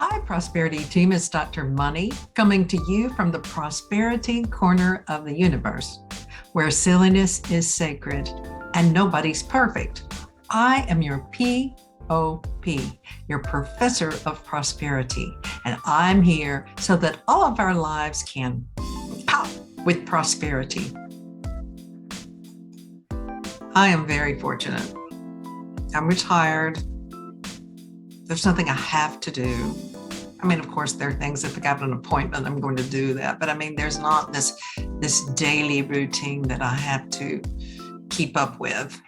Hi, Prosperity Team. It's Dr. Money coming to you from the Prosperity Corner of the Universe, where silliness is sacred and nobody's perfect. I am your POP, your Professor of Prosperity, and I'm here so that all of our lives can pop with prosperity. I am very fortunate. I'm retired. There's nothing I have to do. I mean, of course, there are things, if I got an appointment, I'm going to do that. But I mean, there's not this daily routine that I have to keep up with.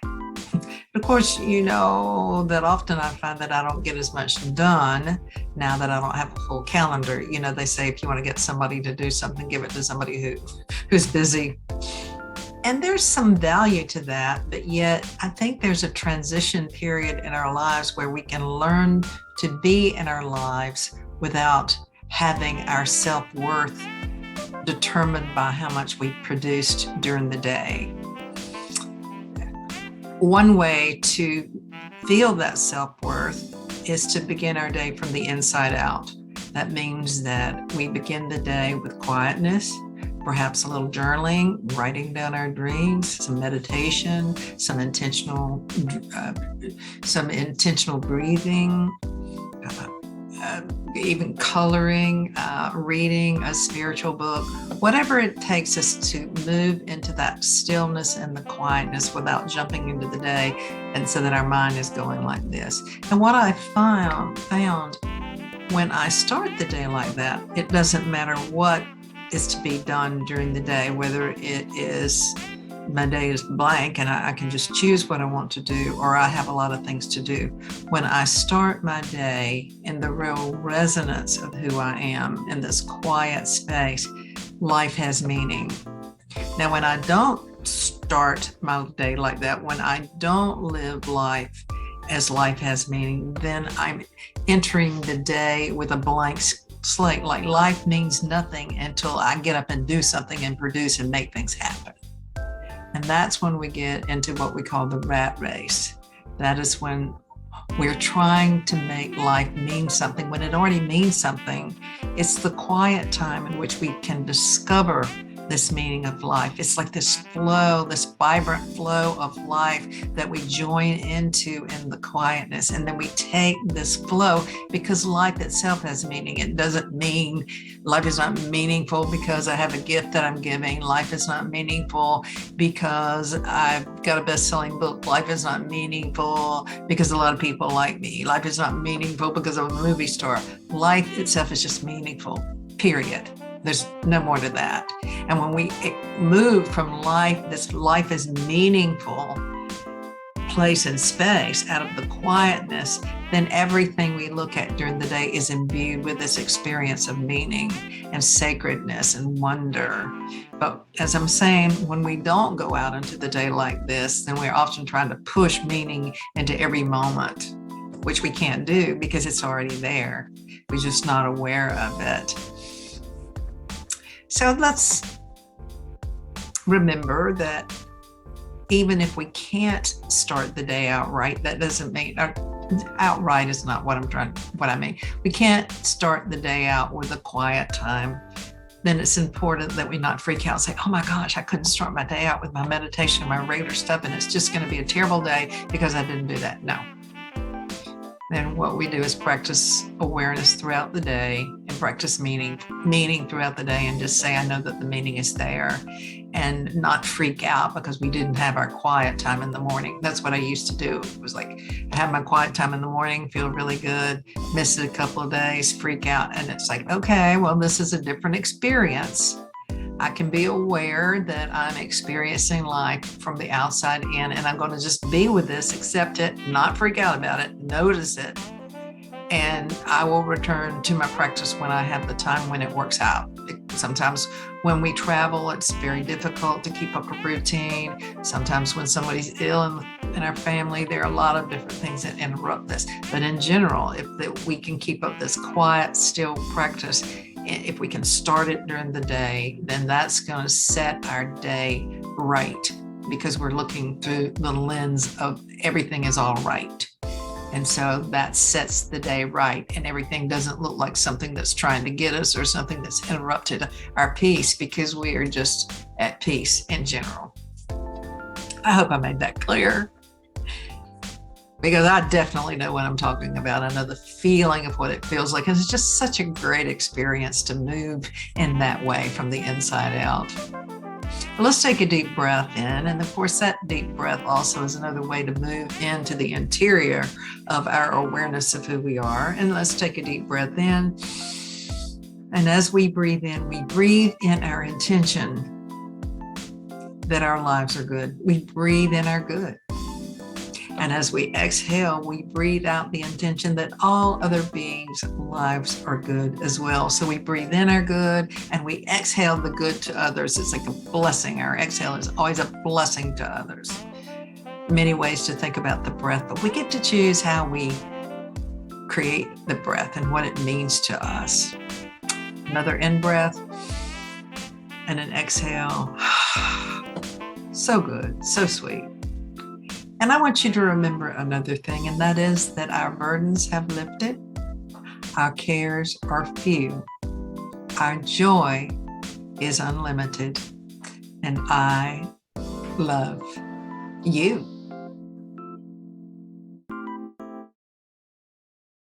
Of course, you know that often I find that I don't get as much done now that I don't have a full calendar. You know, they say if you want to get somebody to do something, give it to somebody who's busy. And there's some value to that, but yet I think there's a transition period in our lives where we can learn to be in our lives without having our self-worth determined by how much we produced during the day. One way to feel that self-worth is to begin our day from the inside out. That means that we begin the day with quietness, perhaps a little journaling, writing down our dreams, some meditation, some intentional breathing, even coloring, reading a spiritual book, whatever it takes us to move into that stillness and the quietness without jumping into the day, and so that our mind is going like this. And what I found when I start the day like that, it doesn't matter what is to be done during the day, whether it is my day is blank and I can just choose what I want to do, or I have a lot of things to do. When I start my day in the real resonance of who I am, in this quiet space, life has meaning. Now, when I don't start my day like that, when I don't live life as life has meaning, then I'm entering the day with a blank slate, like life means nothing until I get up and do something and produce and make things happen. And that's when we get into what we call the rat race. That is when we're trying to make life mean something when it already means something. It's the quiet time in which we can discover this meaning of life. It's like this flow, this vibrant flow of life that we join into in the quietness. And then we take this flow because life itself has meaning. It doesn't mean life is not meaningful because I have a gift that I'm giving. Life is not meaningful because I've got a best-selling book. Life is not meaningful because a lot of people like me. Life is not meaningful because I'm a movie star. Life itself is just meaningful, period. There's no more to that. And when we move from life, this life is meaningful place and space out of the quietness, then everything we look at during the day is imbued with this experience of meaning and sacredness and wonder. But as I'm saying, when we don't go out into the day like this, then we're often trying to push meaning into every moment, which we can't do because it's already there. We're just not aware of it. So let's remember that even if we can't start the day out right, that doesn't mean outright is not what I mean. We can't start the day out with a quiet time. Then it's important that we not freak out and say, oh my gosh, I couldn't start my day out with my meditation and my regular stuff, and it's just going to be a terrible day because I didn't do that. No. Then what we do is practice awareness throughout the day and practice meaning throughout the day, and just say, I know that the meaning is there, and not freak out because we didn't have our quiet time in the morning. That's what I used to do. It was like, I have my quiet time in the morning, feel really good, miss it a couple of days, freak out. And it's like, okay, well, this is a different experience. I can be aware that I'm experiencing life from the outside in, and I'm going to just be with this, accept it, not freak out about it, notice it. And I will return to my practice when I have the time, when it works out. Sometimes when we travel, it's very difficult to keep up a routine. Sometimes when somebody's ill in our family, there are a lot of different things that interrupt this. But in general, if we can keep up this quiet, still practice, if we can start it during the day, then that's going to set our day right, because we're looking through the lens of everything is all right. And so that sets the day right, and everything doesn't look like something that's trying to get us or something that's interrupted our peace, because we are just at peace in general. I hope I made that clear, because I definitely know what I'm talking about. I know the feeling of what it feels like. It's just such a great experience to move in that way from the inside out. Let's take a deep breath in. And of course, that deep breath also is another way to move into the interior of our awareness of who we are. And let's take a deep breath in. And as we breathe in our intention that our lives are good. We breathe in our good. And as we exhale, we breathe out the intention that all other beings' lives are good as well. So we breathe in our good and we exhale the good to others. It's like a blessing. Our exhale is always a blessing to others. Many ways to think about the breath, but we get to choose how we create the breath and what it means to us. Another in-breath and an exhale. So good, so sweet. And I want you to remember another thing, and that is that our burdens have lifted, our cares are few, our joy is unlimited, and I love you.